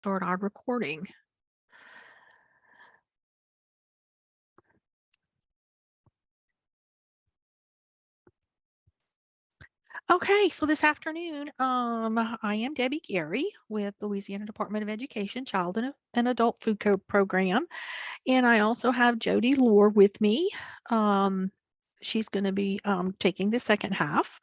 start our recording. Okay, so this afternoon, I am Debbie Gary with Louisiana Department of Education Child and Adult Food Program, and I also have Jody Lohr with me. She's going to be taking the second half.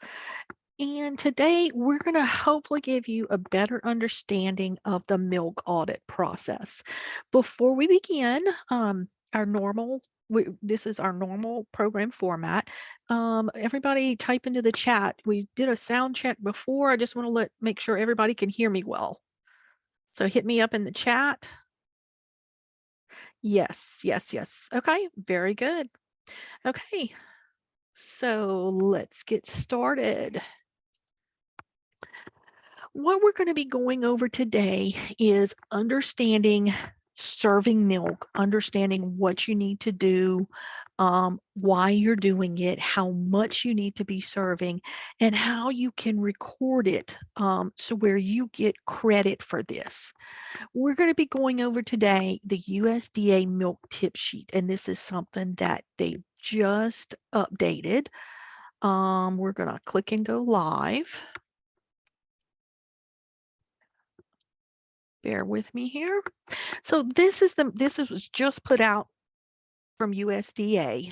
And today we're going to hopefully give you a better understanding of the milk audit process. Before we begin, this is our normal program format. Everybody type into the chat. We did a sound check before. I just want to make sure everybody can hear me well. So hit me up in the chat. Yes, yes, yes. Okay, very good. Okay, so let's get started. What we're going to be going over today is understanding serving milk, understanding what you need to do, why you're doing it, how much you need to be serving, and how you can record it so where you get credit for this. We're going to be going over today the USDA milk tip sheet, and this is something that they just updated. We're going to click and go live. Bear with me here. So this was just put out from USDA.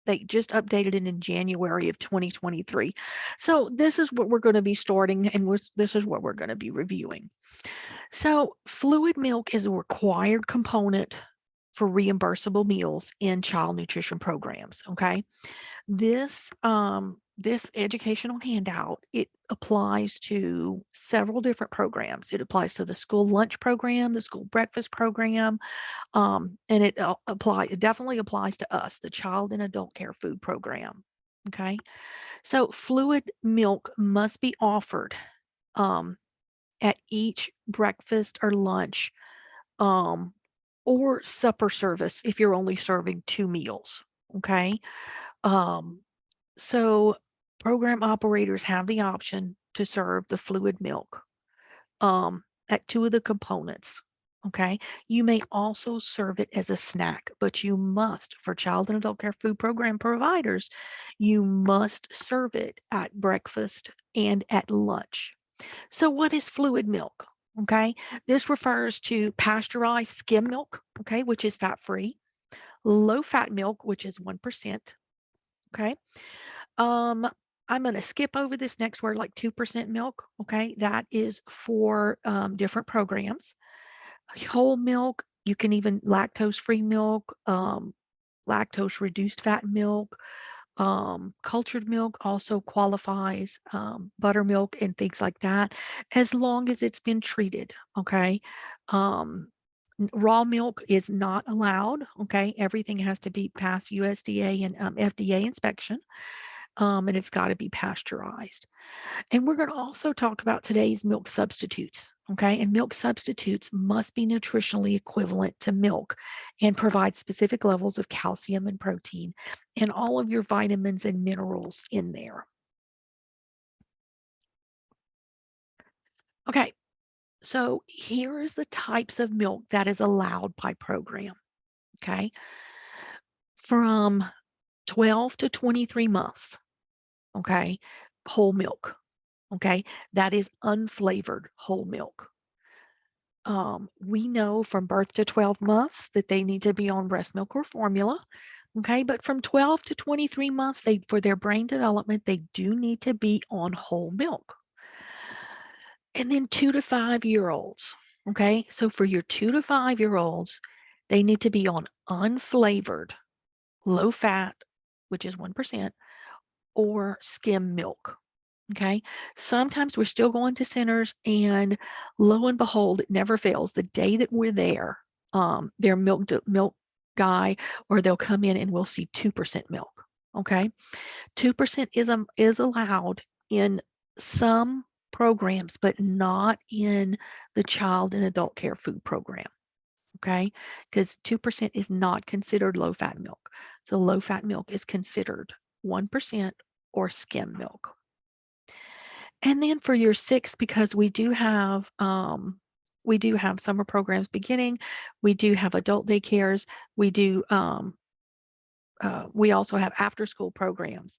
They just updated it in January of 2023. So this is what we're going to be starting, and this is what we're going to be reviewing. So fluid milk is a required component for reimbursable meals in child nutrition programs. Okay, this educational handout, it applies to several different programs. It applies to the school lunch program, the school breakfast program, and it definitely applies to us, the child and adult care food program. Okay, so fluid milk must be offered at each breakfast or lunch or supper service if you're only serving 2 meals. Okay. So program operators have the option to serve the fluid milk at 2 of the components. Okay. You may also serve it as a snack, but you must, for child and adult care food program providers, you must serve it at breakfast and at lunch. So what is fluid milk? Okay. This refers to pasteurized skim milk, okay, which is fat-free, low-fat milk, which is 1%. Okay. I'm going to skip over this next word, like 2% milk. Okay, that is for different programs. Whole milk, you can even lactose-free milk, lactose-reduced fat milk, cultured milk also qualifies, buttermilk and things like that, as long as it's been treated. Okay. Raw milk is not allowed. Okay, everything has to be past USDA and FDA inspection. And it's got to be pasteurized. And we're going to also talk about today's milk substitutes. Okay, and milk substitutes must be nutritionally equivalent to milk and provide specific levels of calcium and protein and all of your vitamins and minerals in there. Okay, so here is the types of milk that is allowed by program. Okay, from 12 to 23 months. Okay, whole milk. Okay, that is unflavored whole milk. We know from birth to 12 months that they need to be on breast milk or formula. Okay, but from 12 to 23 months, for their brain development, they do need to be on whole milk. And then 2 to 5-year-olds. Okay, so for your 2 to 5-year-olds, they need to be on unflavored, low fat, which is 1%, or skim milk. Okay, sometimes we're still going to centers, and lo and behold, it never fails. The day that we're there, their milk guy, or they'll come in and we'll see 2% milk. Okay, 2% is allowed in some programs, but not in the child and adult care food program. Okay, because 2% is not considered low fat milk. So low fat milk is considered 1% or skim milk. And then for your 6, because we do have summer programs beginning, we do have adult daycares, we also have after school programs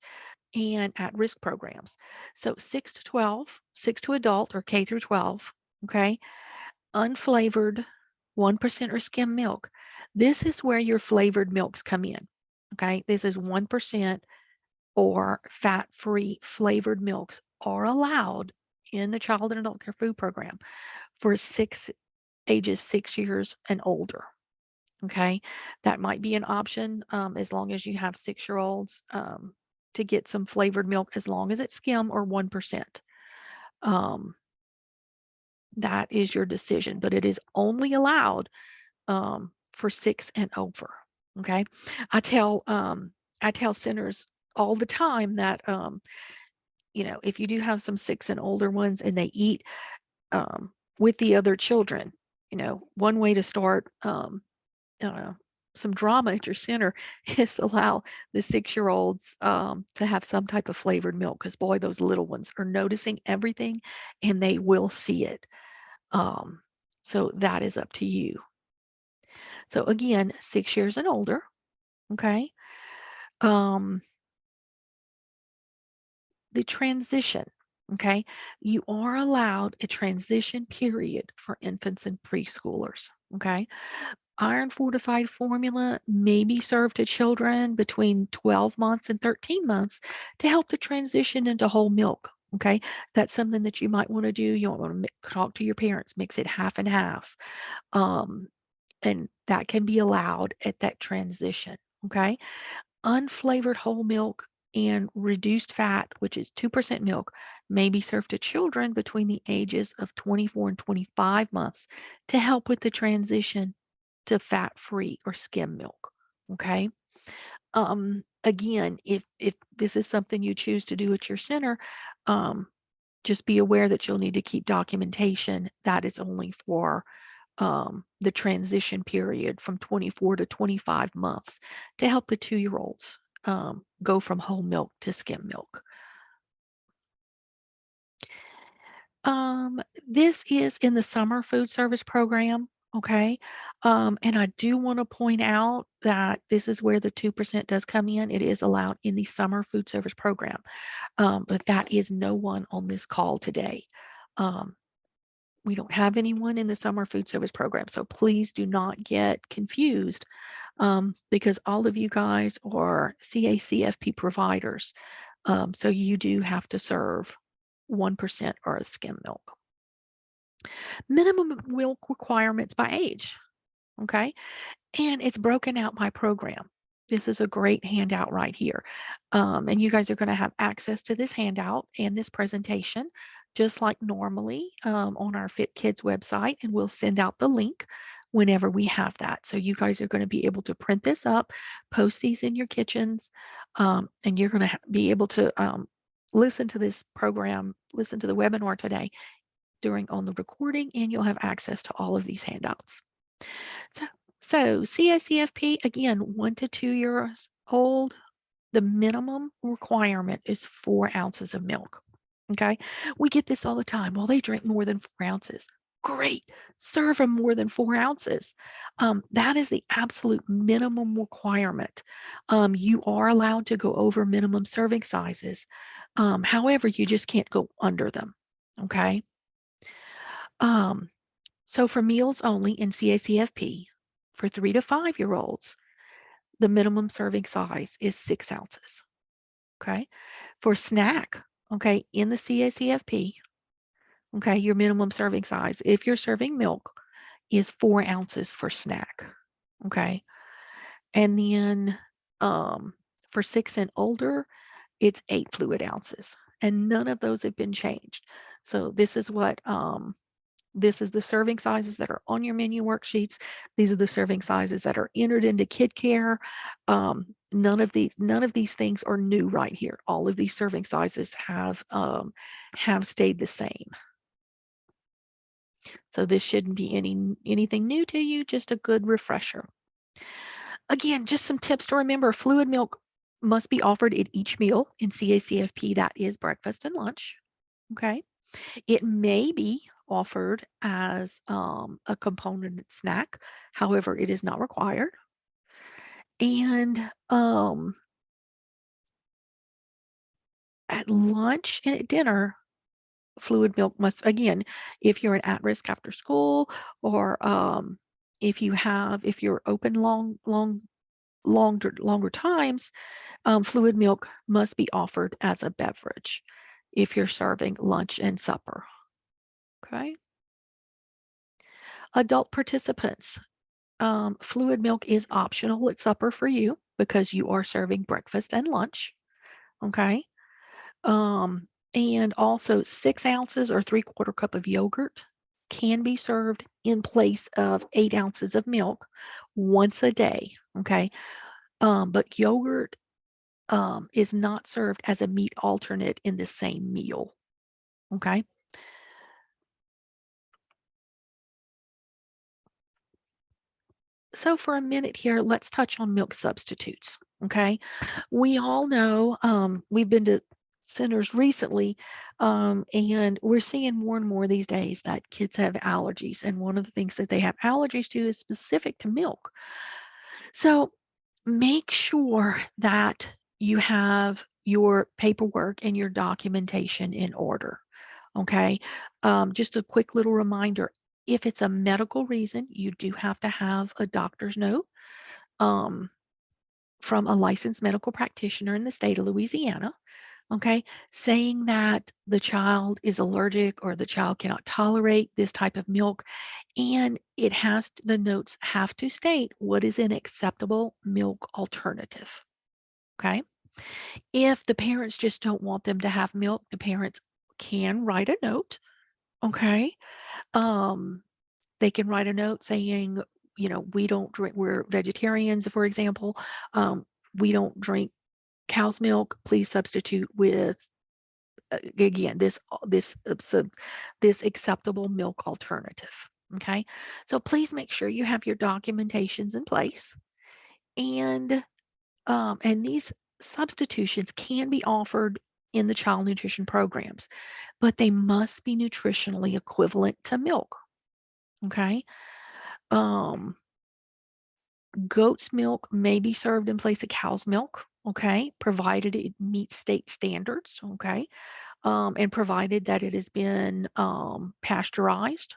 and at-risk programs. So 6 to 12, 6 to adult or K through 12, okay? Unflavored 1% or skim milk. This is where your flavored milks come in, okay? This is 1% or fat-free flavored milks are allowed in the child and adult care food program for ages 6 years and older. Okay, that might be an option as long as you have 6-year-olds to get some flavored milk, as long as it's skim or 1%. That is your decision, but it is only allowed for 6 and over. Okay, I tell centers all the time that if you do have some 6 and older ones and they eat with the other children, one way to start uh, some drama at your center is allow the 6-year-olds to have some type of flavored milk, because boy, those little ones are noticing everything and they will see it. So that is up to you. So again, 6 years and older, okay? The transition, okay? You are allowed a transition period for infants and preschoolers, okay? Iron fortified formula may be served to children between 12 months and 13 months to help the transition into whole milk. Okay, that's something that you might want to do. You might want to talk to your parents, mix it half and half. And that can be allowed at that transition. Okay, unflavored whole milk and reduced fat, which is 2% milk, may be served to children between the ages of 24 and 25 months to help with the transition to fat-free or skim milk. Okay. Again, if this is something you choose to do at your center, just be aware that you'll need to keep documentation that is only for the transition period from 24 to 25 months to help the 2-year-olds go from whole milk to skim milk. This is in the summer food service program, okay? And I do want to point out that this is where the 2% does come in. It is allowed in the summer food service program, but that is no one on this call today. We don't have anyone in the summer food service program, so please do not get confused because all of you guys are CACFP providers. So you do have to serve 1% or a skim milk. Minimum milk requirements by age, okay? And it's broken out by program. This is a great handout right here. And you guys are going to have access to this handout and this presentation, just like normally on our Fit Kids website, and we'll send out the link whenever we have that. So you guys are going to be able to print this up, post these in your kitchens, and you're going to be able to listen to this program, listen to the webinar today on the recording, and you'll have access to all of these handouts. So CACFP, again, 1 to 2 years old, the minimum requirement is 4 ounces of milk. Okay, we get this all the time. Well, they drink more than 4 ounces. Great, serve them more than 4 ounces. That is the absolute minimum requirement. You are allowed to go over minimum serving sizes. However, you just can't go under them. Okay. So for meals only in CACFP, for 3 to 5-year-olds, the minimum serving size is 6 ounces. Okay. For snack, okay, in the CACFP, okay, your minimum serving size, if you're serving milk, is 4 ounces for snack. Okay. And then for 6 and older, it's 8 fluid ounces. And none of those have been changed. So this is the serving sizes that are on your menu worksheets. These are the serving sizes that are entered into KidCare. None of these things are new right here. All of these serving sizes have stayed the same. So this shouldn't be anything new to you, just a good refresher. Again, just some tips to remember. Fluid milk must be offered at each meal in CACFP. That is breakfast and lunch. Okay. It may be offered as a component snack. However, it is not required. And at lunch and at dinner, fluid milk must, again, if you're an at risk after school, or if you're open longer times, fluid milk must be offered as a beverage if you're serving lunch and supper. Okay. Adult participants, fluid milk is optional at supper for you because you are serving breakfast and lunch. Okay. Um, and also 6 ounces or 3/4 cup of yogurt can be served in place of 8 ounces of milk once a day. Okay. But yogurt is not served as a meat alternate in the same meal. Okay. So for a minute here, let's touch on milk substitutes. Okay. We all know, we've been to centers recently, and we're seeing more and more these days that kids have allergies. And one of the things that they have allergies to is specific to milk. So make sure that you have your paperwork and your documentation in order. Okay. Just a quick little reminder, if it's a medical reason, you do have to have a doctor's note. Um, from a licensed medical practitioner in the state of Louisiana, okay, saying that the child is allergic or the child cannot tolerate this type of milk. And the notes have to state what is an acceptable milk alternative. Okay. If the parents just don't want them to have milk, the parents can write a note. Okay. Um, they can write a note saying, we don't drink, we're vegetarians, for example. We don't drink cow's milk. Please substitute with, again, this acceptable milk alternative. Okay. So please make sure you have your documentations in place. And these substitutions can be offered in the child nutrition programs, but they must be nutritionally equivalent to milk. Okay. Um, Goat's milk may be served in place of cow's milk, okay, provided it meets state standards, okay, and provided that it has been pasteurized.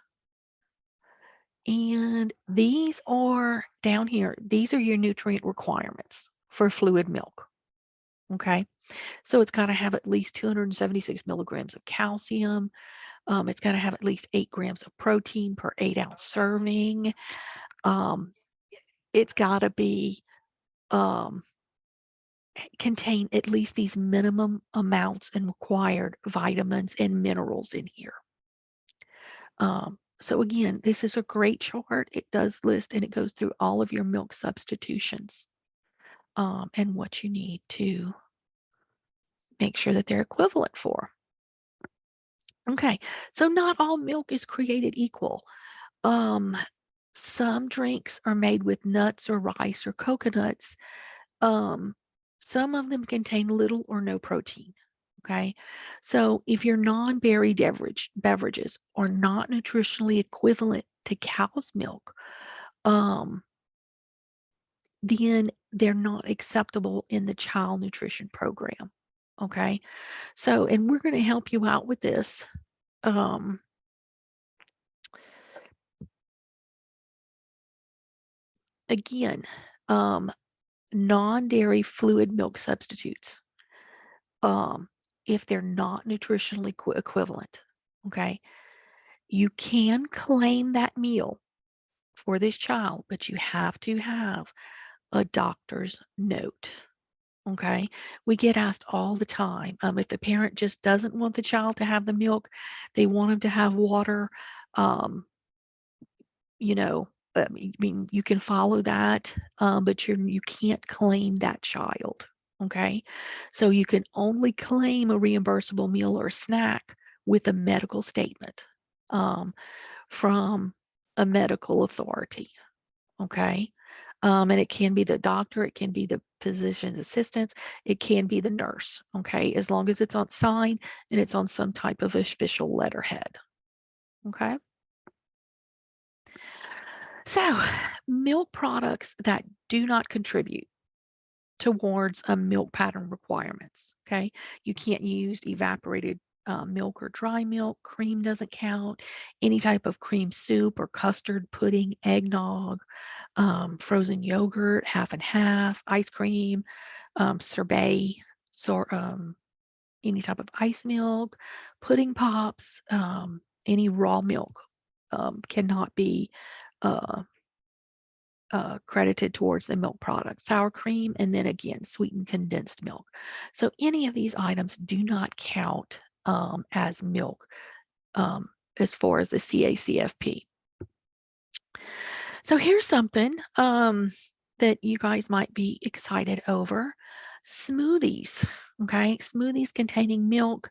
And these are down here, these are your nutrient requirements for fluid milk, okay. So it's got to have at least 276 milligrams of calcium. It's got to have at least 8 grams of protein per 8-ounce serving. Um, it's got to be um, contain at least these minimum amounts and required vitamins and minerals in here. So again, this is a great chart. It does list and it goes through all of your milk substitutions, and what you need to make sure that they're equivalent for. Okay, so not all milk is created equal. Um, some drinks are made with nuts or rice or coconuts. Um, some of them contain little or no protein. Okay. So if your non-berry beverages are not nutritionally equivalent to cow's milk, um, then they're not acceptable in the child nutrition program. Okay. So, and we're going to help you out with this. Um, again, um, non-dairy fluid milk substitutes, um, if they're not nutritionally equivalent, okay, you can claim that meal for this child, but you have to have a doctor's note. Okay. We get asked all the time, if the parent just doesn't want the child to have the milk, they want them to have water. Um, you know, I mean, you can follow that, but you can't claim that child. Okay. So you can only claim a reimbursable meal or snack with a medical statement, um, from a medical authority. Okay. And it can be the doctor, it can be the physician's assistants, it can be the nurse, okay, as long as it's on sign and it's on some type of official letterhead, okay? So, milk products that do not contribute towards a milk pattern requirements, okay? You can't use evaporated milk or dry milk, cream doesn't count, any type of cream soup or custard, pudding, eggnog, frozen yogurt, half and half, ice cream, sorbet, so, any type of ice milk, pudding pops, any raw milk cannot be uh, credited towards the milk product, sour cream, and then again, sweetened condensed milk. So any of these items do not count as milk as far as the CACFP. So here's something that you guys might be excited over. Smoothies, okay? Smoothies containing milk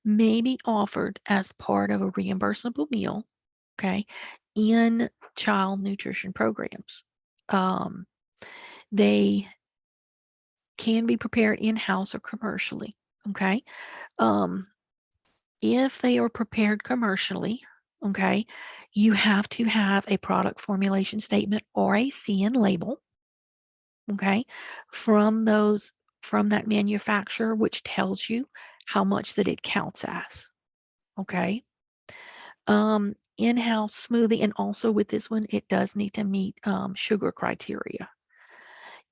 may be offered as part of a reimbursable meal, okay, in child nutrition programs. Um, they can be prepared in-house or commercially, okay? Um, if they are prepared commercially, okay, you have to have a product formulation statement or a CN label, okay, from those from that manufacturer, which tells you how much that it counts as, okay? In-house smoothie, and also with this one, it does need to meet sugar criteria.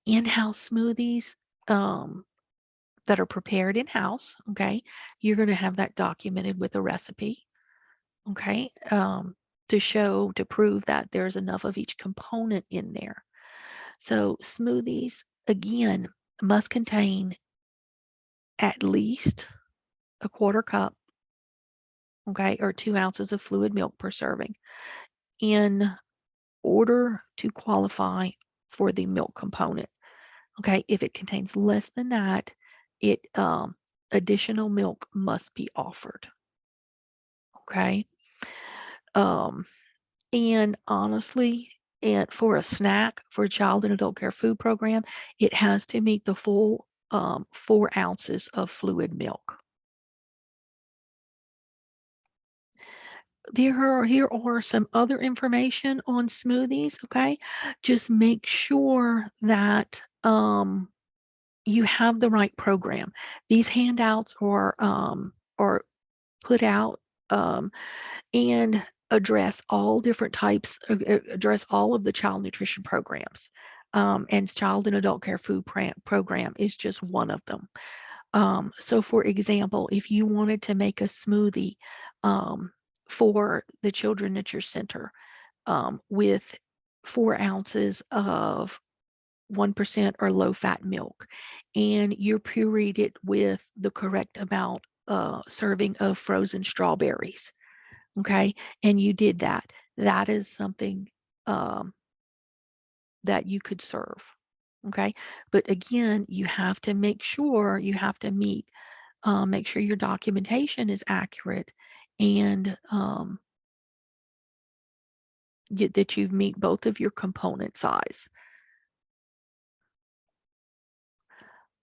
In-house smoothies that are prepared in-house, okay, you're going to have that documented with a recipe, okay, to prove that there's enough of each component in there. So smoothies, again, must contain at least a quarter cup, okay, or 2 ounces of fluid milk per serving in order to qualify for the milk component. Okay, if it contains less than that, it additional milk must be offered. Okay, um, and honestly, and for a snack for a child and adult care food program, it has to meet the full 4 ounces of fluid milk. Here are some other information on smoothies. Okay, just make sure that you have the right program. These handouts are put out and address all of the child nutrition programs. And child and adult care food program is just one of them. So for example, if you wanted to make a smoothie for the children at your center with 4 ounces of 1% or low fat milk, and you pureed it with the correct amount serving of frozen strawberries, okay, and you did that, that is something um, that you could serve, okay, but again, you have to make sure make sure your documentation is accurate and that you meet both of your component size.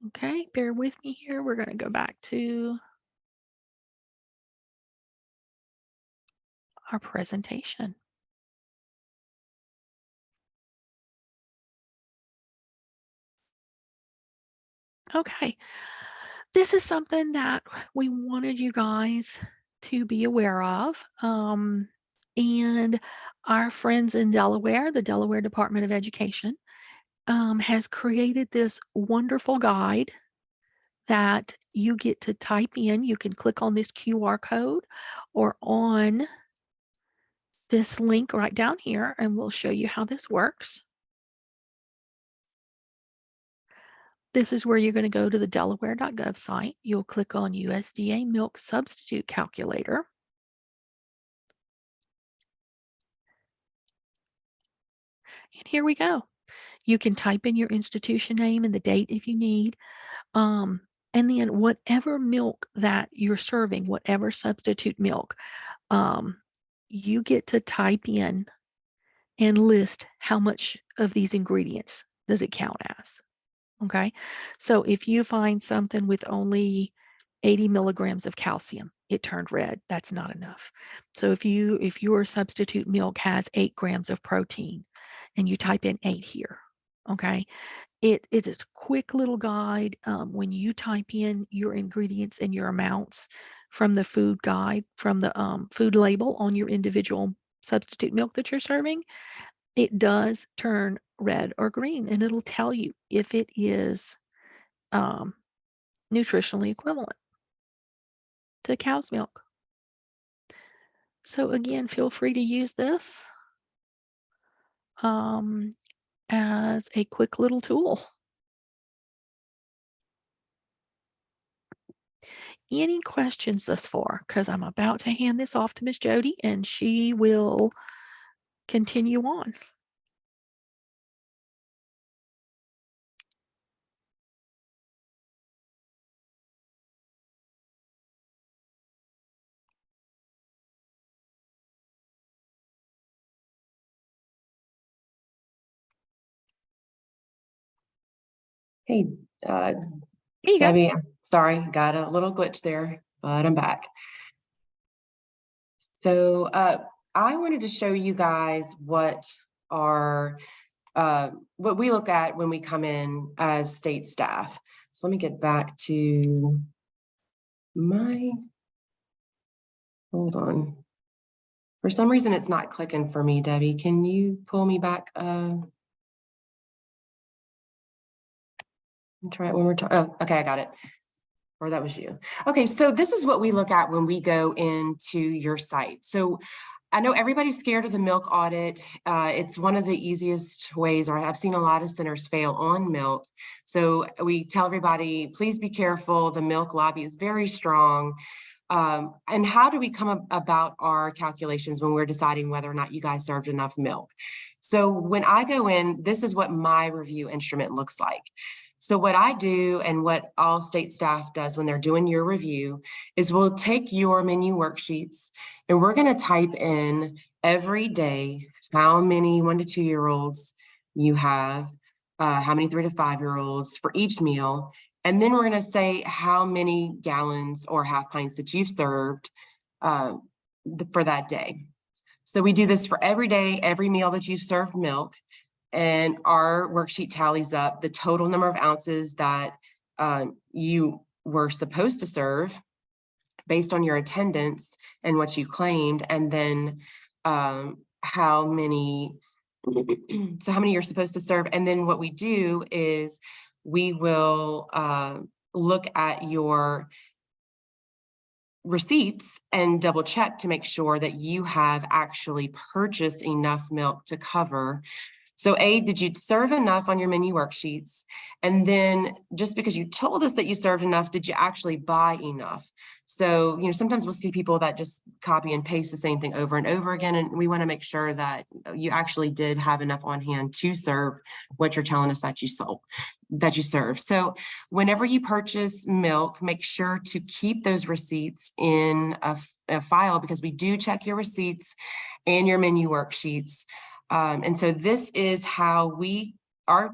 Okay, bear with me here. We're going to go back to our presentation. Okay, this is something that we wanted you guys to be aware of. And our friends in Delaware, the Delaware Department of Education, has created this wonderful guide that you get to type in. You can click on this QR code or on this link right down here, and we'll show you how this works. This is where you're going to go to the delaware.gov site. You'll click on USDA Milk Substitute Calculator. And here we go. You can type in your institution name and the date if you need. And then whatever milk that you're serving, whatever substitute milk, you get to type in and list how much of these ingredients does it count as. Okay, so if you find something with only 80 milligrams of calcium, it turned red. That's not enough. So if your substitute milk has 8 grams of protein and you type in 8 here, okay, it is a quick little guide. When you type in your ingredients and your amounts from the food guide, from the food label on your individual substitute milk that you're serving, it does turn red or green, and it'll tell you if it is nutritionally equivalent to cow's milk. So again, feel free to use this as a quick little tool. Any questions thus far? Because I'm about to hand this off to Miss Jody, and she will continue on. Hey, Here you go. Debbie, sorry, got a little glitch there, but I'm back. So I wanted to show you guys what what we look at when we come in as state staff. So let me get back to hold on. For some reason, it's not clicking for me, Debbie. Can you pull me back? Try it one more time. Oh, okay, I got it. Or that was you. Okay, so this is what we look at when we go into your site. So I know everybody's scared of the milk audit. It's one of the easiest ways, or I've seen a lot of centers fail on milk. So we tell everybody, please be careful. The milk lobby is very strong. And how do we come about our calculations when we're deciding whether or not you guys served enough milk? So when I go in, this is what my review instrument looks like. So what I do and what all state staff does when they're doing your review is we'll take your menu worksheets and we're going to type in every day how many 1 to 2 year olds you have, how many 3 to 5 year olds for each meal. And then we're going to say how many gallons or half pints that you've served for that day. So we do this for every day, every meal that you've served milk. And our worksheet tallies up the total number of ounces that you were supposed to serve based on your attendance and what you claimed, and then how many you're supposed to serve. And then what we do is we will look at your receipts and double check to make sure that you have actually purchased enough milk to cover. So did you serve enough on your menu worksheets? And then just because you told us that you served enough, did you actually buy enough? So, sometimes we'll see people that just copy and paste the same thing over and over again. And we want to make sure that you actually did have enough on hand to serve what you're telling us that you serve. So whenever you purchase milk, make sure to keep those receipts in a file, because we do check your receipts and your menu worksheets. And so this is how our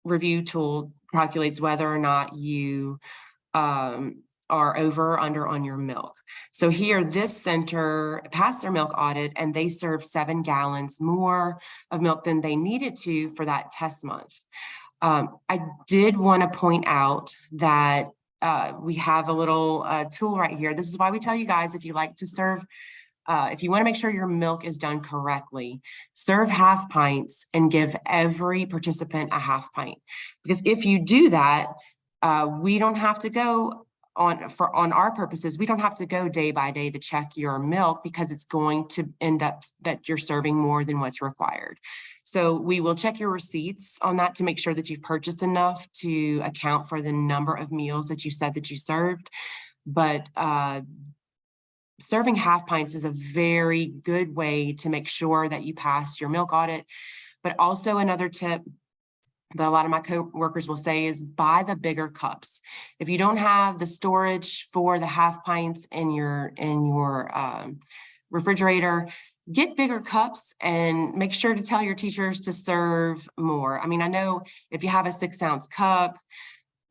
review tool calculates whether or not you are over or under on your milk. So here, this center passed their milk audit and they served 7 gallons more of milk than they needed to for that test month. I did want to point out that we have a little tool right here. This is why we tell you guys, if you like to serve if you want to make sure your milk is done correctly, serve half pints and give every participant a half pint. Because if you do that, we don't have to go on our purposes, we don't have to go day by day to check your milk, because it's going to end up that you're serving more than what's required. So we will check your receipts on that to make sure that you've purchased enough to account for the number of meals that you said that you served. But serving half pints is a very good way to make sure that you pass your milk audit. But also another tip that a lot of my coworkers will say is buy the bigger cups. If you don't have the storage for the half pints in your refrigerator, get bigger cups and make sure to tell your teachers to serve more. I mean, I know if you have a 6-ounce cup,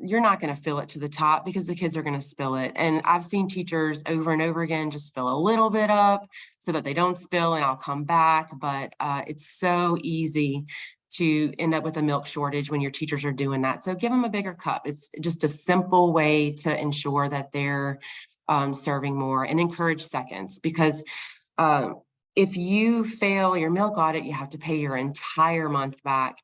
you're not going to fill it to the top because the kids are going to spill it. And I've seen teachers over and over again just fill a little bit up so that they don't spill, and I'll come back. But it's so easy to end up with a milk shortage when your teachers are doing that. So give them a bigger cup. It's just a simple way to ensure that they're serving more, and encourage seconds, because if you fail your milk audit, you have to pay your entire month back.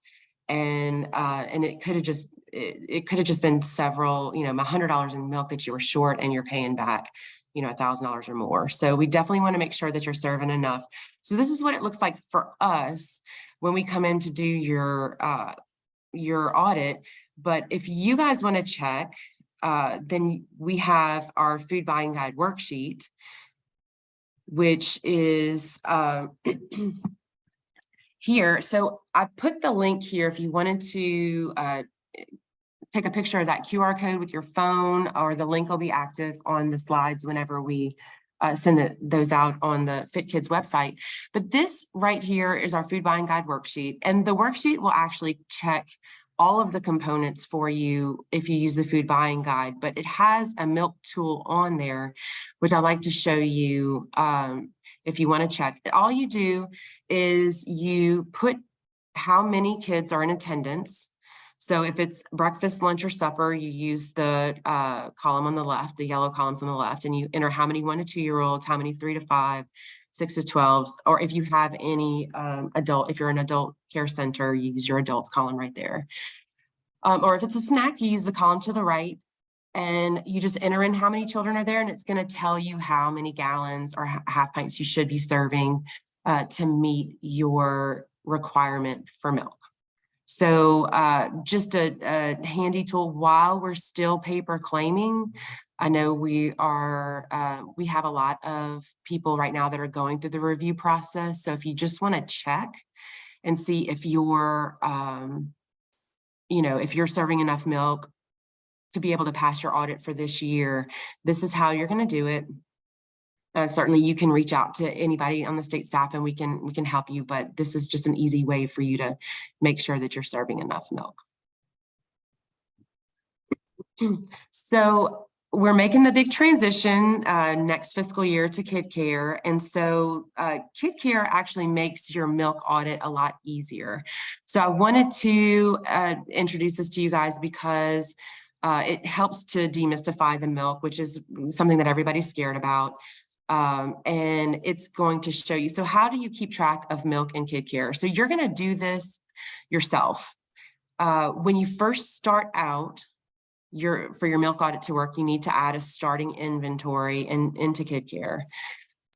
And it could have just been several, $100 in milk that you were short, and you're paying back, $1,000 or more. So we definitely want to make sure that you're serving enough. So this is what it looks like for us when we come in to do your audit. But if you guys want to check, then we have our food buying guide worksheet, which is here. So I put the link here if you wanted to take a picture of that QR code with your phone, or the link will be active on the slides whenever we send those out on the Fit Kids website. But this right here is our food buying guide worksheet, and the worksheet will actually check all of the components for you if you use the food buying guide, but it has a milk tool on there, which I'd like to show you if you want to check. All you do is you put how many kids are in attendance. So if it's breakfast, lunch, or supper, you use the column on the left, the yellow columns on the left, and you enter how many 1 to 2-year-olds, how many 3 to 5, 6 to 12, or if you have any if you're an adult care center, you use your adults column right there. Or if it's a snack, you use the column to the right, and you just enter in how many children are there, and it's going to tell you how many gallons or half pints you should be serving to meet your requirement for milk. So just a handy tool while we're still paper claiming. I know we have a lot of people right now that are going through the review process. So if you just want to check and see if you're, if you're serving enough milk to be able to pass your audit for this year, this is how you're going to do it. Certainly you can reach out to anybody on the state staff and we can help you, but this is just an easy way for you to make sure that you're serving enough milk. So we're making the big transition next fiscal year to KidCare. And so KidCare actually makes your milk audit a lot easier. So I wanted to introduce this to you guys because it helps to demystify the milk, which is something that everybody's scared about. And it's going to show you. So how do you keep track of milk in KidCare? So you're going to do this yourself. When you first start out, for your milk audit to work, you need to add a starting inventory into KidCare.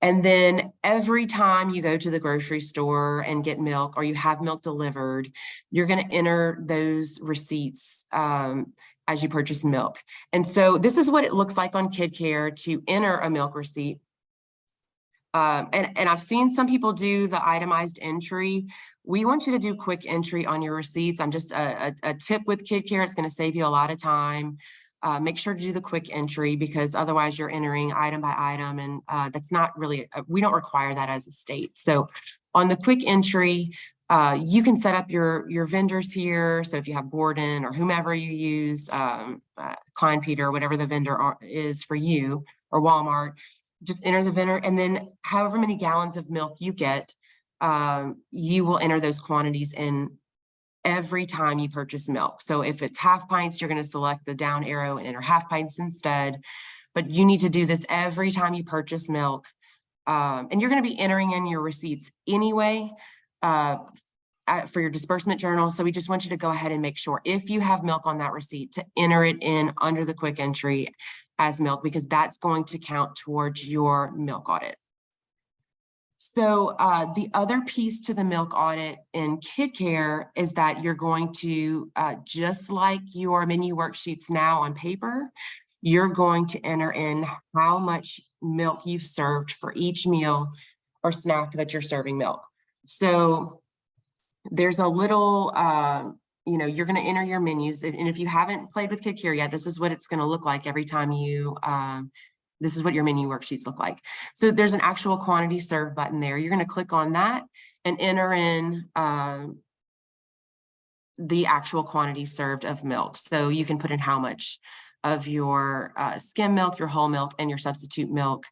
And then every time you go to the grocery store and get milk, or you have milk delivered, you're going to enter those receipts as you purchase milk. And so this is what it looks like on KidCare to enter a milk receipt. And I've seen some people do the itemized entry. We want you to do quick entry on your receipts. I'm just a tip with KidCare. It's going to save you a lot of time. Make sure to do the quick entry, because otherwise you're entering item by item, and that's not really, we don't require that as a state. So on the quick entry, you can set up your vendors here. So if you have Borden or whomever you use, Klein Peter, whatever the vendor is for you, or Walmart, just enter the vendor, and then however many gallons of milk you get, you will enter those quantities in every time you purchase milk. So if it's half pints, you're going to select the down arrow and enter half pints instead. But you need to do this every time you purchase milk. And you're going to be entering in your receipts anyway for your disbursement journal. So we just want you to go ahead and make sure, if you have milk on that receipt, to enter it in under the quick entry as milk, because that's going to count towards your milk audit. So the other piece to the milk audit in KidCare is that you're going to, just like your menu worksheets now on paper, you're going to enter in how much milk you've served for each meal or snack that you're serving milk. So there's a little, you're going to enter your menus. And if you haven't played with KidCare yet, this is what it's going to look like every time you this is what your menu worksheets look like. So there's an actual quantity served button there. You're going to click on that and enter in the actual quantity served of milk. So you can put in how much of your skim milk, your whole milk, and your substitute milk.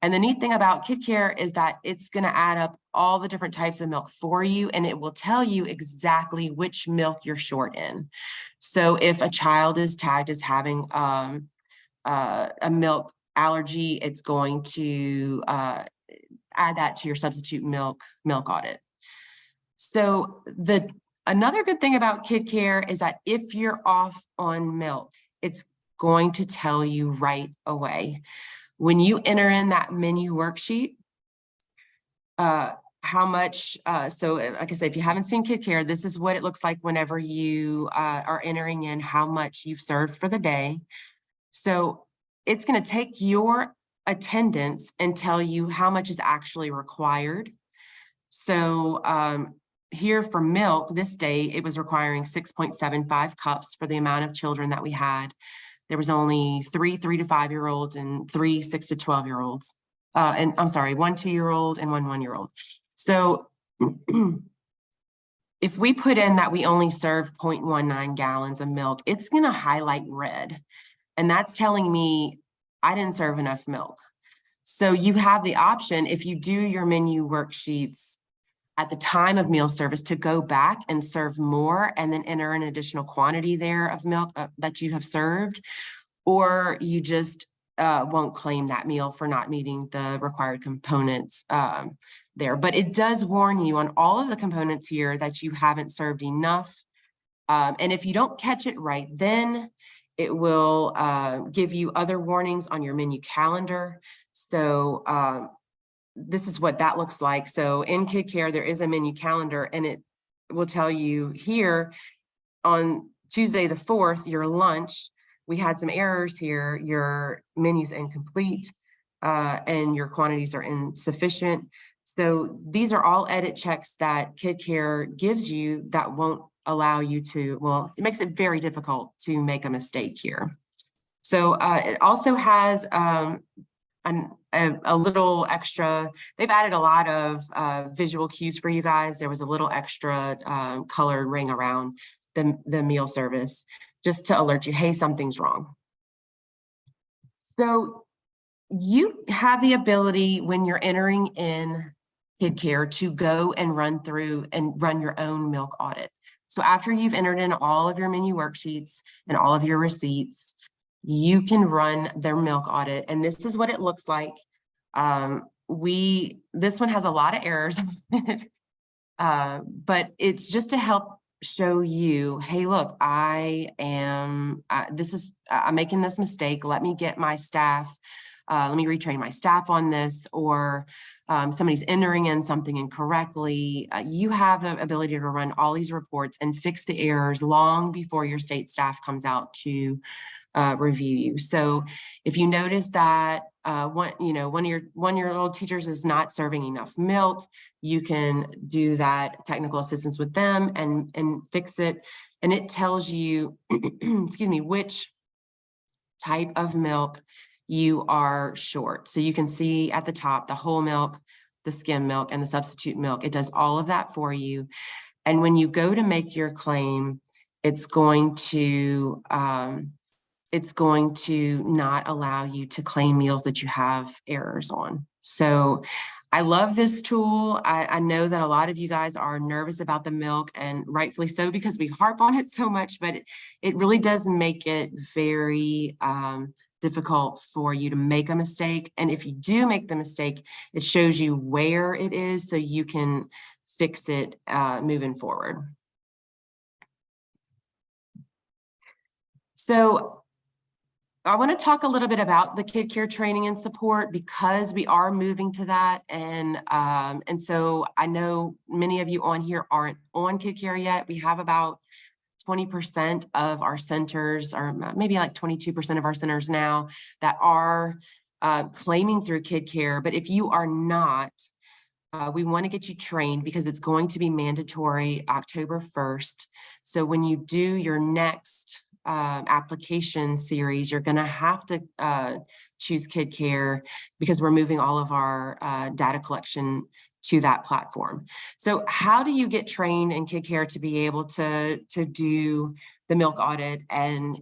And the neat thing about KidCare is that it's going to add up all the different types of milk for you, and it will tell you exactly which milk you're short in. So if a child is tagged as having a milk allergy, it's going to add that to your substitute milk audit. So another good thing about KidCare is that if you're off on milk, it's going to tell you right away. When you enter in that menu worksheet, how much, so like I said, if you haven't seen KidCare, this is what it looks like whenever you are entering in how much you've served for the day. So it's going to take your attendance and tell you how much is actually required. So here for milk, this day, it was requiring 6.75 cups for the amount of children that we had. There was only 3 3 to 5 year olds and 3 6 to 12 year olds. And I'm sorry, 1 2 year old and 1 1 year old. So if we put in that we only serve 0.19 gallons of milk, it's going to highlight red. And that's telling me I didn't serve enough milk. So you have the option, if you do your menu worksheets at the time of meal service, to go back and serve more and then enter an additional quantity there of milk that you have served, or you just won't claim that meal for not meeting the required components there. But it does warn you on all of the components here that you haven't served enough. And if you don't catch it right, then it will give you other warnings on your menu calendar. So this is what that looks like. So in KidCare, there is a menu calendar, and it will tell you here on Tuesday the 4th, your lunch, we had some errors here. Your menu's incomplete and your quantities are insufficient. So these are all edit checks that KidCare gives you that won't allow you to, well, it makes it very difficult to make a mistake here. So it also has a little extra, they've added a lot of visual cues for you guys. There was a little extra colored ring around the meal service just to alert you, hey, something's wrong. So you have the ability when you're entering in KidCare to go and run through and run your own milk audit. So after you've entered in all of your menu worksheets and all of your receipts, you can run their milk audit. And this is what it looks like. This one has a lot of errors, but it's just to help show you, hey, look, I'm making this mistake. Let me get my staff, let me retrain my staff on this, or somebody's entering in something incorrectly. You have the ability to run all these reports and fix the errors long before your state staff comes out to review you. So if you notice that one of your one-year-old teachers is not serving enough milk, you can do that technical assistance with them and fix it. And it tells you, excuse me, which type of milk you are short. So you can see at the top, the whole milk, the skim milk, and the substitute milk. It does all of that for you. And when you go to make your claim, it's going to not allow you to claim meals that you have errors on. So I love this tool. I know that a lot of you guys are nervous about the milk, and rightfully so, because we harp on it so much, but it really does make it very difficult for you to make a mistake. And if you do make the mistake, it shows you where it is so you can fix it moving forward. So I want to talk a little bit about the KidCare training and support, because we are moving to that. And so I know many of you on here aren't on KidCare yet. We have about 20% of our centers, or maybe like 22% of our centers now, that are claiming through KidCare. But if you are not, we want to get you trained, because it's going to be mandatory October 1st. So when you do your next application series, you're going to have to choose KidCare because we're moving all of our data collection to that platform. So how do you get trained in KidCare to be able to do the milk audit and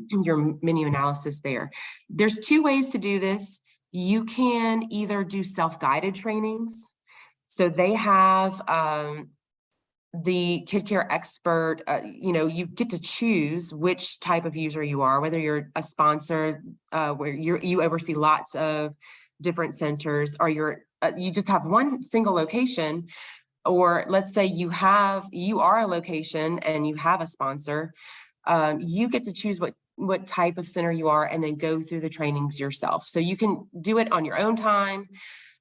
your menu analysis there? There's two ways to do this. You can either do self-guided trainings. So they have the KidCare expert, you get to choose which type of user you are, whether you're a sponsor where you oversee lots of different centers, or you just have one single location, or let's say you are a location and you have a sponsor. You get to choose what type of center you are and then go through the trainings yourself. So you can do it on your own time,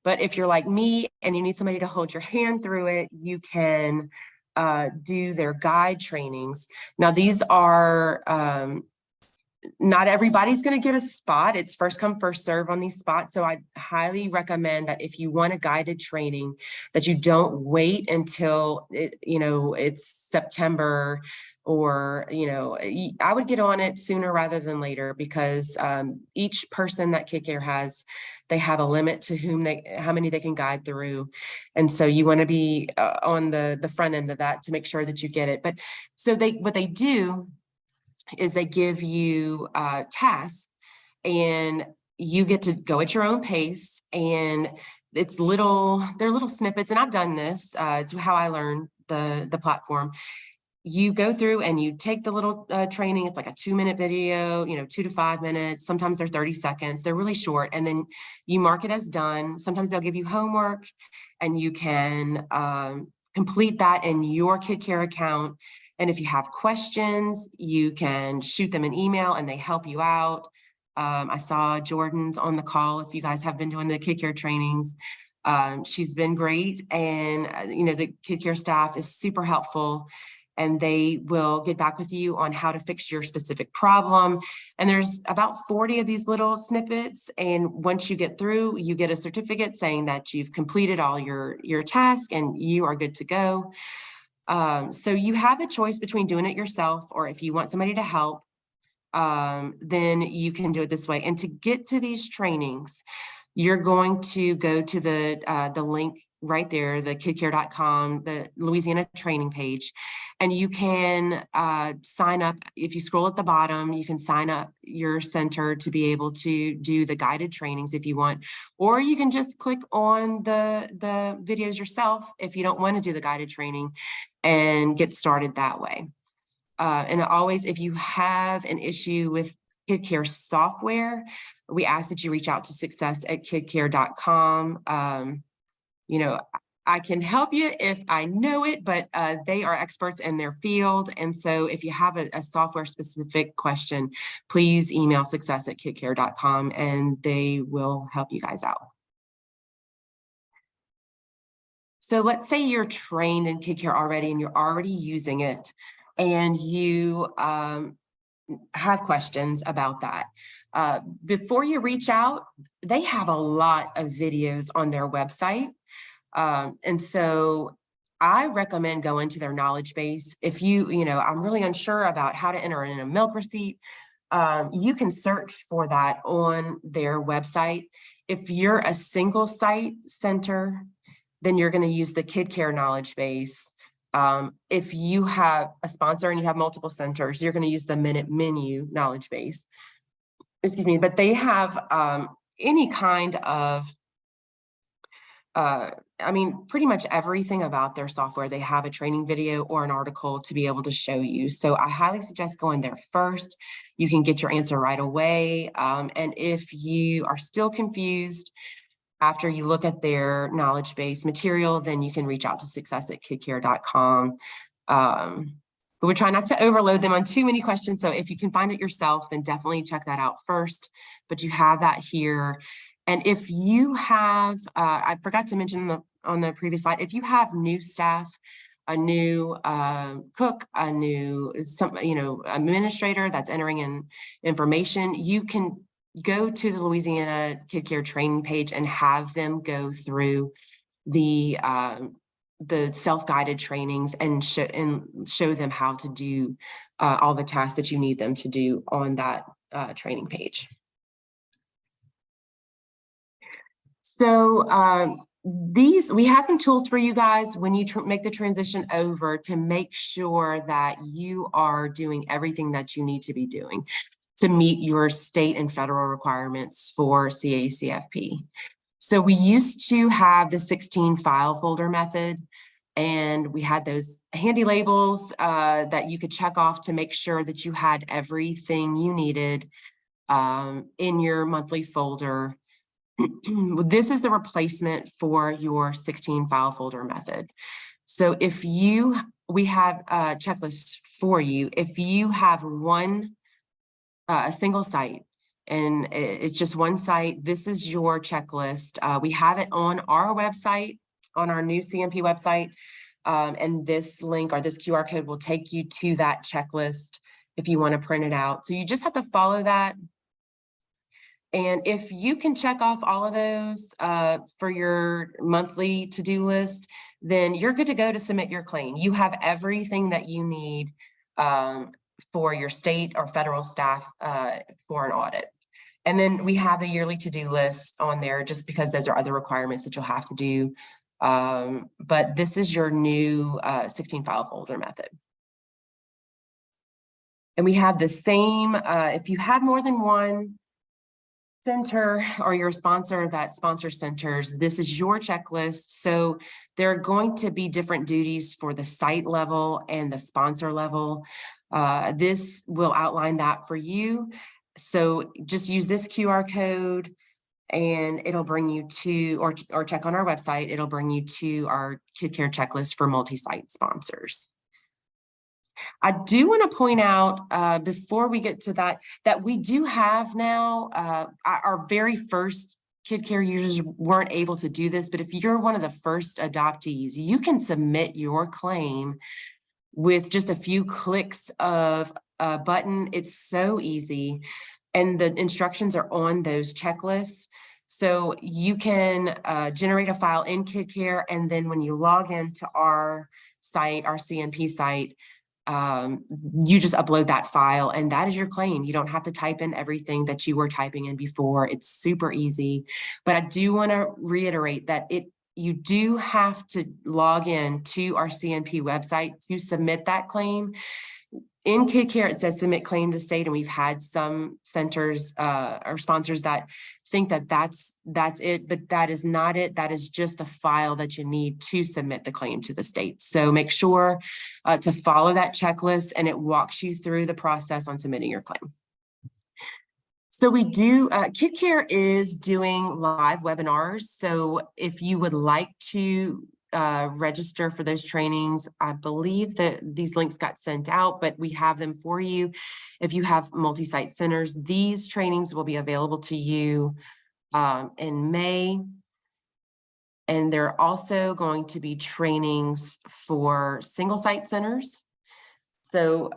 but if you're like me and you need somebody to hold your hand through it, you can do their guide trainings. Now, these are, not everybody's going to get a spot. It's first come, first serve on these spots. So I highly recommend that if you want a guided training, that you don't wait until it's September, or, I would get on it sooner rather than later, because each person that KidCare has, they have a limit to how many they can guide through. And so you want to be on the front end of that to make sure that you get it. But so what they do is they give you tasks, and you get to go at your own pace, and they're little snippets. And I've done this, it's how I learned the platform. You go through and you take the little training. It's like a 2-minute video, 2 to 5 minutes. Sometimes they're 30 seconds. They're really short. And then you mark it as done. Sometimes they'll give you homework, and you can complete that in your KidCare account. And if you have questions, you can shoot them an email and they help you out. I saw Jordan's on the call. If you guys have been doing the KidCare trainings, she's been great. And, the KidCare staff is super helpful, and they will get back with you on how to fix your specific problem. And there's about 40 of these little snippets. And once you get through, you get a certificate saying that you've completed all your tasks and you are good to go. So you have a choice between doing it yourself, or if you want somebody to help, then you can do it this way. And to get to these trainings, you're going to go to the link right there, the KidCare.com, the Louisiana training page, and you can sign up. If you scroll at the bottom, you can sign up your center to be able to do the guided trainings if you want, or you can just click on the videos yourself if you don't want to do the guided training and get started that way. And always, if you have an issue with KidCare software, we ask that you reach out to success@kidcare.com. I can help you if I know it, but they are experts in their field. And so if you have a software specific question, please email success@kidcare.com and they will help you guys out. So let's say you're trained in KidCare already and you're already using it, and you have questions about that. Before you reach out, they have a lot of videos on their website. And so I recommend going to their knowledge base. If I'm really unsure about how to enter in a milk receipt, you can search for that on their website. If you're a single site center, then you're going to use the KidCare knowledge base. If you have a sponsor and you have multiple centers, you're going to use the menu knowledge base. Excuse me, but they have any kind of pretty much everything about their software. They have a training video or an article to be able to show you. So I highly suggest going there first. You can get your answer right away. And if you are still confused after you look at their knowledge base material, then you can reach out to success@kidcare.com. But we're trying not to overload them on too many questions. So if you can find it yourself, then definitely check that out first. But you have that here. And if you have, I forgot to mention on the previous slide, if you have new staff, a new cook, a new administrator that's entering in information, you can go to the Louisiana KidCare training page and have them go through the self-guided trainings and show them how to do all the tasks that you need them to do on that training page. So we have some tools for you guys when you make the transition over to make sure that you are doing everything that you need to be doing to meet your state and federal requirements for CACFP. So we used to have the 16 file folder method, and we had those handy labels that you could check off to make sure that you had everything you needed in your monthly folder. This is the replacement for your 16 file folder method. So we have a checklist for you. If you have a single site and it's just one site, this is your checklist. We have it on our website, on our new CMP website. And this link or this QR code will take you to that checklist if you want to print it out. So you just have to follow that. And if you can check off all of those for your monthly to-do list, then you're good to go to submit your claim. You have everything that you need for your state or federal staff for an audit. And then we have the yearly to-do list on there just because those are other requirements that you'll have to do. But this is your new 16 file folder method. And we have the same, if you have more than one center or your sponsor that sponsor centers, this is your checklist. So there are going to be different duties for the site level and the sponsor level. This will outline that for you. So just use this QR code and it'll bring you to, or check on our website, it'll bring you to our KidCare checklist for multi-site sponsors. I do want to point out before we get to that we do have now, our very first KidCare users weren't able to do this, but if you're one of the first adoptees, you can submit your claim with just a few clicks of a button. It's so easy. And the instructions are on those checklists. So you can generate a file in KidCare, and then when you log into our site, our CMP site, you just upload that file and that is your claim. You don't have to type in everything that you were typing in before. It's super easy. But I do want to reiterate that you do have to log in to our CMP website to submit that claim. In KidCare, it says submit claim to state, and we've had some centers or sponsors that think that that's it, but that is not it. That is just the file that you need to submit the claim to the state. So make sure to follow that checklist, and it walks you through the process on submitting your claim. So we do, KidCare is doing live webinars. So if you would like to register for those trainings, I believe that these links got sent out, but we have them for you. If you have multi-site centers, these trainings will be available to you in May. And there are also going to be trainings for single site centers. So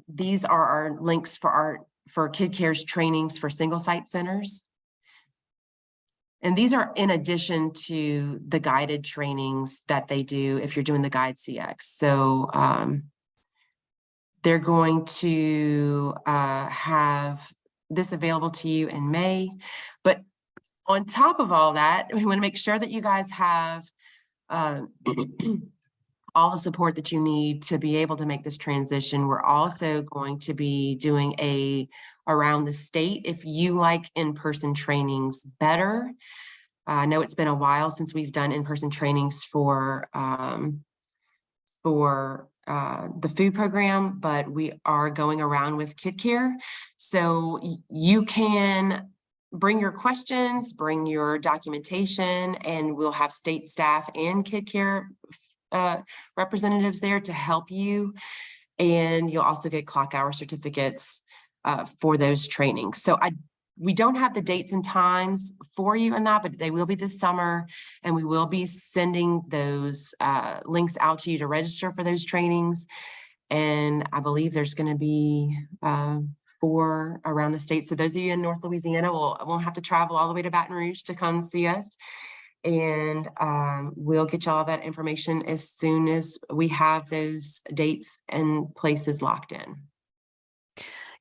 these are our links for KidCare's trainings for single site centers. And these are in addition to the guided trainings that they do if you're doing the Guide CX. So they're going to have this available to you in May. But on top of all that, we want to make sure that you guys have all the support that you need to be able to make this transition. We're also going to be doing around the state. If you like in-person trainings better, I know it's been a while since we've done in-person trainings for the food program, but we are going around with KidCare. So you can bring your questions, bring your documentation, and we'll have state staff and KidCare representatives there to help you. And you'll also get clock hour certificates for those trainings. So we don't have the dates and times for you in that, but they will be this summer, and we will be sending those links out to you to register for those trainings. And I believe there's going to be 4 around the state. So those of you in North Louisiana won't have to travel all the way to Baton Rouge to come see us. And we'll get you all that information as soon as we have those dates and places locked in.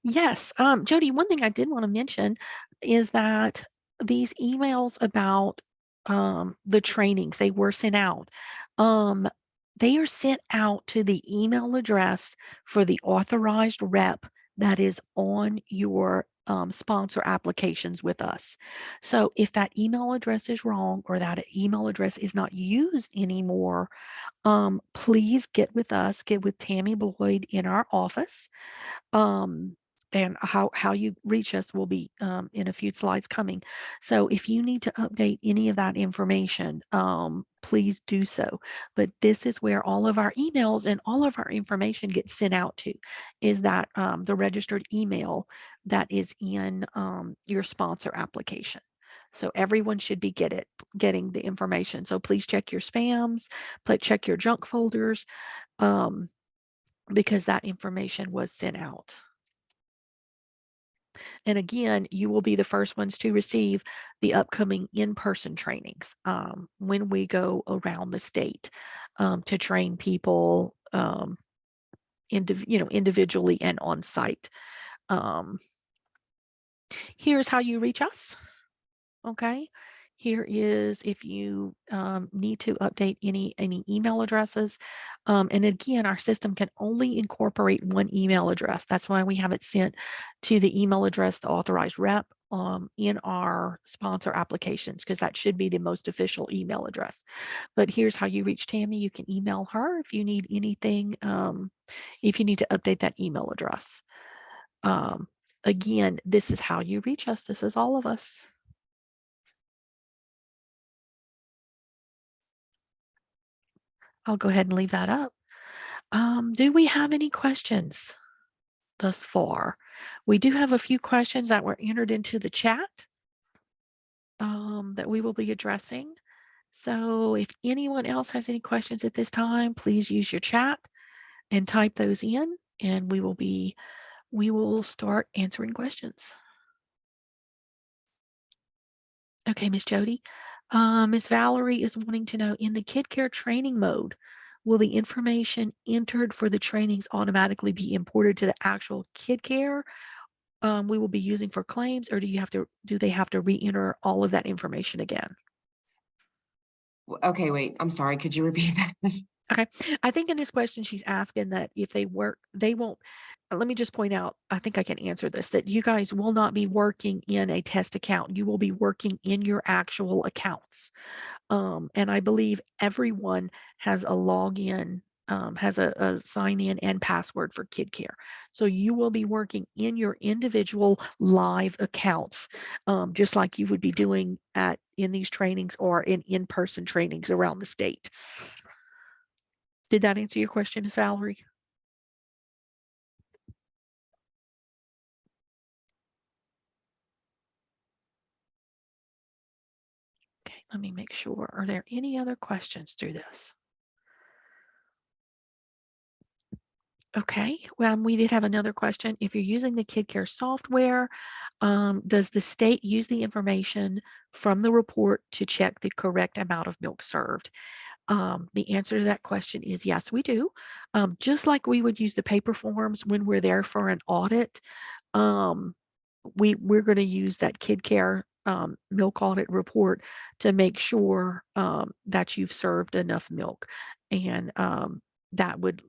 Yes, Jody, one thing I did want to mention is that these emails about the trainings, they were sent out. Um, they are sent out to the email address for the authorized rep that is on your sponsor applications with us. So if that email address is wrong or that email address is not used anymore, please get with us, get with Tammy Boyd in our office. And how you reach us will be in a few slides coming. So if you need to update any of that information, please do so. But this is where all of our emails and all of our information gets sent out to, is that the registered email that is in your sponsor application. So everyone should be getting the information. So please check your spams, check your junk folders, because that information was sent out. And again, you will be the first ones to receive the upcoming in-person trainings when we go around the state to train people individually and on site. Here's how you reach us. Okay. Here is if you need to update any email addresses. And again, our system can only incorporate one email address. That's why we have it sent to the email address, the authorized rep in our sponsor applications, because that should be the most official email address. But here's how you reach Tammy. You can email her if you need anything, if you need to update that email address. Again, this is how you reach us. This is all of us. I'll go ahead and leave that up. Do we have any questions thus far? We do have a few questions that were entered into the chat that we will be addressing. So if anyone else has any questions at this time, please use your chat and type those in, and we will start answering questions. Okay, Miss Jody. Miss Valerie is wanting to know, in the KidCare training mode, will the information entered for the trainings automatically be imported to the actual KidCare we will be using for claims, or do they have to re-enter all of that information again? Okay, wait, I'm sorry. Could you repeat that? Okay, I think in this question she's asking that if they work, they won't. Let me just point out, I think I can answer this, that you guys will not be working in a test account. You will be working in your actual accounts. And I believe everyone has a login, has a sign in and password for KidCare. So you will be working in your individual live accounts, just like you would be doing in these trainings or in-person trainings around the state. Did that answer your question, Ms. Valerie? Okay, let me make sure. Are there any other questions through this? Okay, well, we did have another question. If you're using the KidCare software, does the state use the information from the report to check the correct amount of milk served? The answer to that question is yes, we do. Just like we would use the paper forms when we're there for an audit, we're going to use that KidCare milk audit report to make sure that you've served enough milk, and that would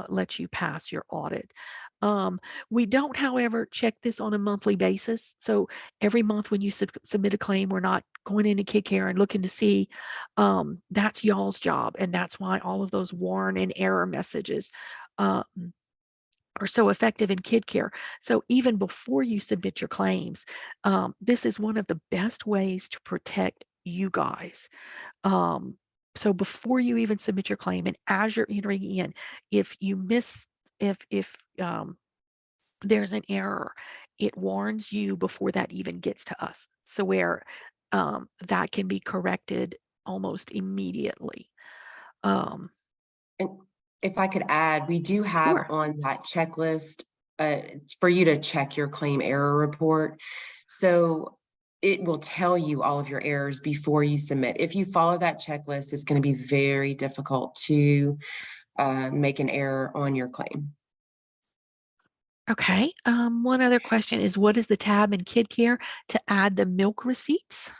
let you pass your audit. We don't, however, check this on a monthly basis. So every month when you submit a claim, we're not going into KidCare and looking to see. That's y'all's job, and that's why all of those warn and error messages are so effective in KidCare. So even before you submit your claims, this is one of the best ways to protect you guys. So before you even submit your claim, and as you're entering in, if you miss, if there's an error, it warns you before that even gets to us. So where that can be corrected almost immediately. And if I could add, we do have Sure. on that checklist for you to check your claim error report. So it will tell you all of your errors before you submit. If you follow that checklist, it's going to be very difficult to make an error on your claim. Okay. One other question is, what is the tab in KidCare to add the milk receipts?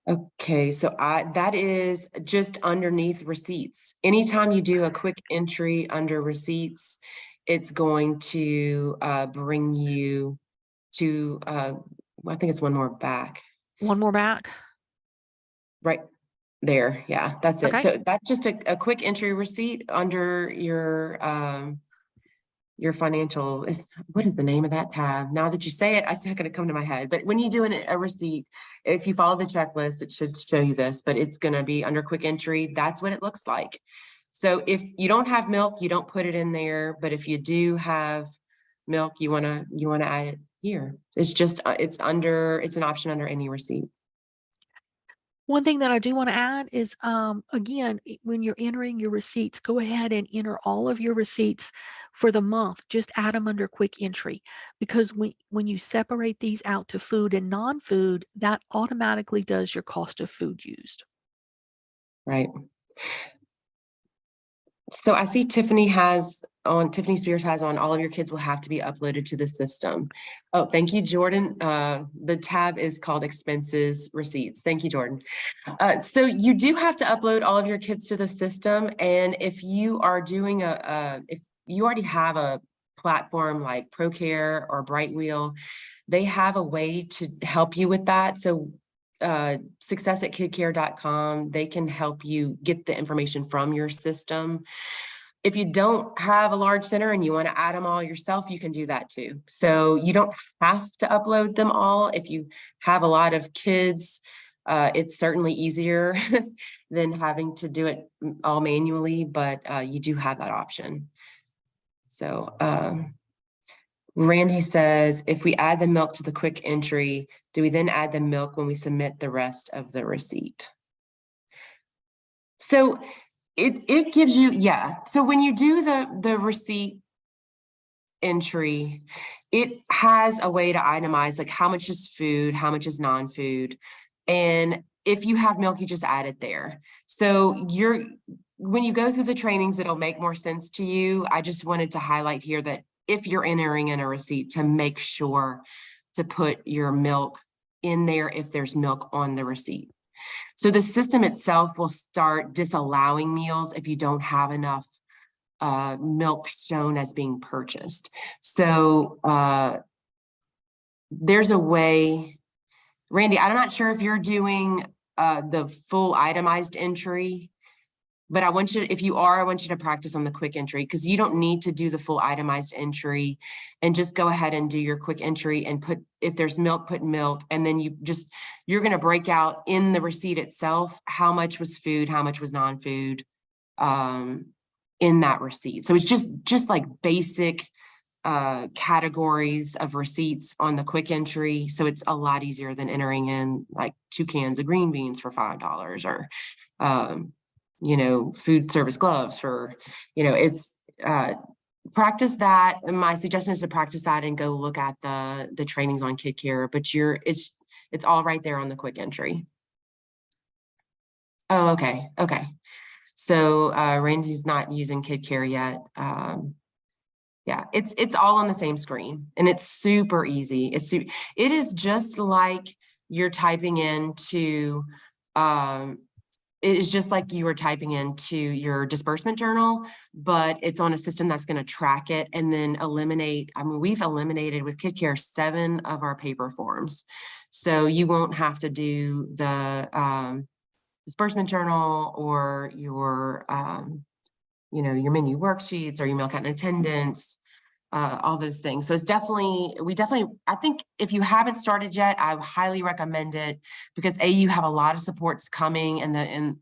Okay, so that is just underneath receipts. Anytime you do a quick entry under receipts, it's going to bring you to I think it's one more back. One more back. Right there. Yeah, that's it. Okay. So that's just a quick entry receipt under your financial, what is the name of that tab? Now that you say it, it's not going to come to my head. But when you do a receipt, if you follow the checklist, it should show you this, but it's going to be under quick entry. That's what it looks like. So if you don't have milk, you don't put it in there. But if you do have milk, you want to add it here. It's just, it's an option under any receipt. One thing that I do want to add is, again, when you're entering your receipts, go ahead and enter all of your receipts for the month. Just add them under quick entry, because when you separate these out to food and non-food, that automatically does your cost of food used. Right. So I see Tiffany Spears has on, all of your kids will have to be uploaded to the system. Oh, thank you, Jordan. The tab is called expenses receipts. Thank you, Jordan. So you do have to upload all of your kids to the system. And if you are doing if you already have a platform like ProCare or Brightwheel, they have a way to help you with that. So success@kidcare.com, they can help you get the information from your system. If you don't have a large center and you want to add them all yourself, you can do that too. So you don't have to upload them all. If you have a lot of kids, it's certainly easier than having to do it all manually, but you do have that option. So Randy says, if we add the milk to the quick entry, do we then add the milk when we submit the rest of the receipt? So it gives you, yeah. So when you do the receipt entry, it has a way to itemize like how much is food, how much is non-food. And if you have milk, you just add it there. So when you go through the trainings, it'll make more sense to you. I just wanted to highlight here that if you're entering in a receipt, to make sure to put your milk in there if there's milk on the receipt. So the system itself will start disallowing meals if you don't have enough milk shown as being purchased. So there's a way, Randy, I'm not sure if you're doing the full itemized entry, but I want you, if you are, I want you to practice on the quick entry, because you don't need to do the full itemized entry, and just go ahead and do your quick entry and put, if there's milk, put milk. And then you're going to break out in the receipt itself, how much was food, how much was non-food in that receipt. So it's just like basic categories of receipts on the quick entry. So it's a lot easier than entering in like 2 cans of green beans for $5 or, food service gloves for, it's practice that. And my suggestion is to practice that and go look at the trainings on KidCare, but it's all right there on the quick entry. Oh, okay. Okay. So Randy's not using KidCare yet. Yeah, it's all on the same screen, and it's super easy. It is just like you're typing into it is just like you were typing into your disbursement journal, but it's on a system that's going to track it and then eliminate. I mean, we've eliminated with KidCare 7 of our paper forms. So you won't have to do the disbursement journal or your, your menu worksheets or your meal count and attendance, all those things. So it's I think if you haven't started yet, I highly recommend it, because you have a lot of supports coming and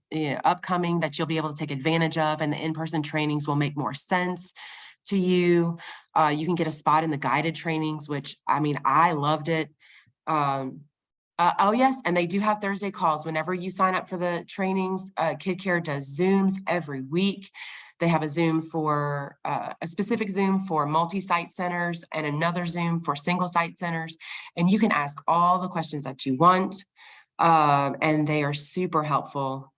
upcoming that you'll be able to take advantage of, and the in-person trainings will make more sense to you. You can get a spot in the guided trainings, which, I mean, I loved it. Oh yes, and they do have Thursday calls. Whenever you sign up for the trainings, KidCare does Zooms every week. They have a Zoom for a specific Zoom for multi-site centers and another Zoom for single site centers. And you can ask all the questions that you want. And they are super helpful.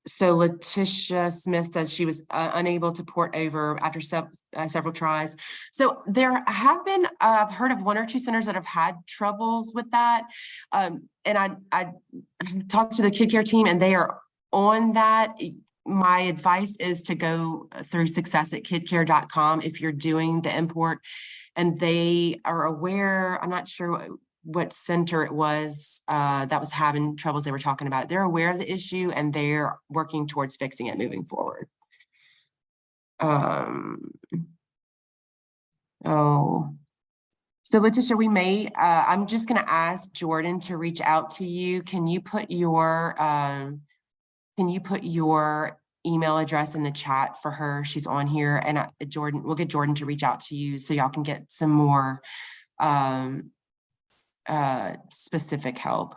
so Letitia Smith says she was unable to port over after several tries. So there have been, I've heard of 1 or 2 centers that have had troubles with that. And I talked to the KidCare team and they are on that. My advice is to go through success@kidcare.com if you're doing the import and they are aware. I'm not sure what center it was that was having troubles they were talking about. They're aware of the issue and they're working towards fixing it moving forward. Oh, so Letitia, we may, I'm just gonna ask Jordan to reach out to you. Can you put your email address in the chat for her? She's on here, and Jordan, we'll get Jordan to reach out to you so y'all can get some more specific help.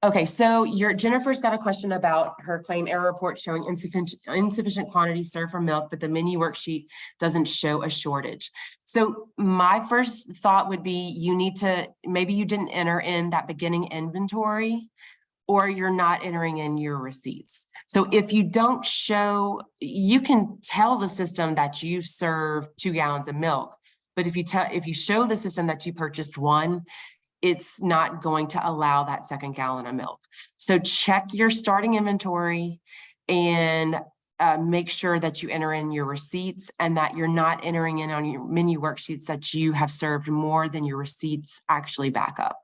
Okay, so Jennifer's got a question about her claim error report showing insufficient quantity served for milk, but the menu worksheet doesn't show a shortage. So my first thought would be maybe you didn't enter in that beginning inventory, or you're not entering in your receipts. So if you don't show, you can tell the system that you served 2 gallons of milk, but if you show the system that you purchased 1, it's not going to allow that 2nd gallon of milk. So check your starting inventory and make sure that you enter in your receipts and that you're not entering in on your menu worksheets that you have served more than your receipts actually back up.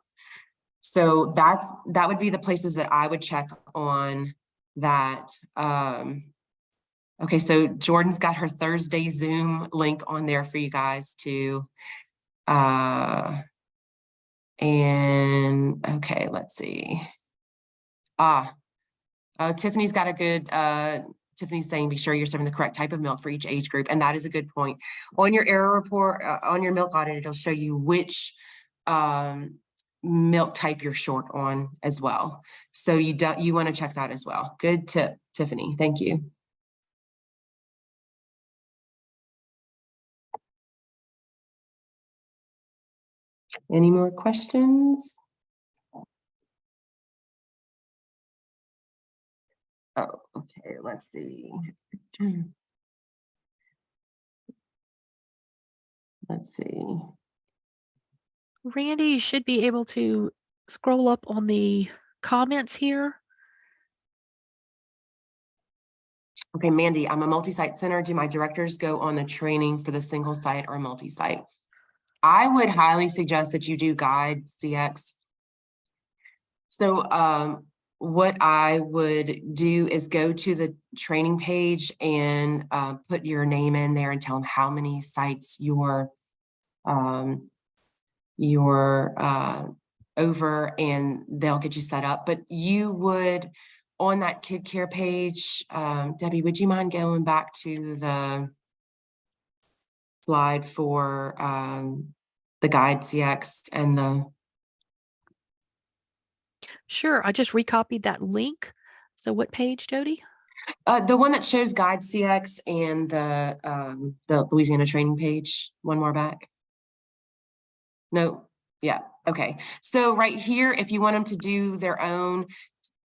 So that would be the places that I would check on that. Okay, so Jordan's got her Thursday Zoom link on there for you guys too. And okay, let's see. Tiffany's got a good, Tiffany's saying, be sure you're serving the correct type of milk for each age group. And that is a good point. On your error report, on your milk audit, it'll show you which milk type you're short on as well. So you want to check that as well. Good tip, Tiffany. Thank you. Any more questions? Oh, okay, let's see. Let's see. Randy, you should be able to scroll up on the comments here. Okay, Mandy, I'm a multi-site center. Do my directors go on the training for the single site or multi-site? I would highly suggest that you do Guide CX. So what I would do is go to the training page and put your name in there and tell them how many sites you're over, and they'll get you set up. But you would, on that KidCare page, Debbie, would you mind going back to the slide for the Guide CX and the... Sure, I just recopied that link. So what page, Jody? The one that shows Guide CX and the Louisiana training page. One more back. No, yeah, okay. So right here, if you want them to do their own,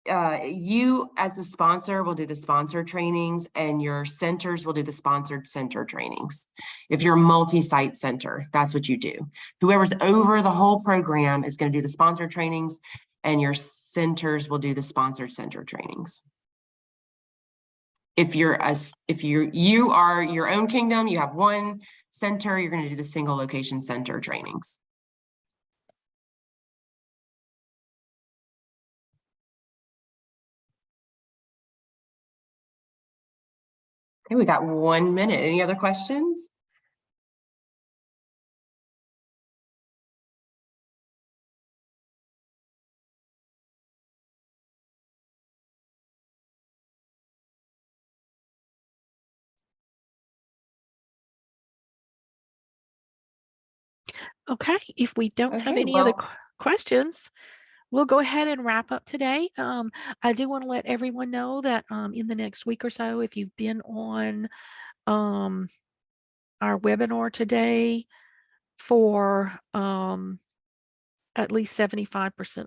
you as the sponsor will do the sponsor trainings and your centers will do the sponsored center trainings. If you're a multi-site center, that's what you do. Whoever's over the whole program is going to do the sponsored trainings and your centers will do the sponsored center trainings. If you are your own kingdom, you have one center, you're going to do the single location center trainings. Okay, we got 1 minute. Any other questions? Okay, if we don't have Okay, any other well, questions, we'll go ahead and wrap up today. I do want to let everyone know that in the next week or so, if you've been on our webinar today for at least 75%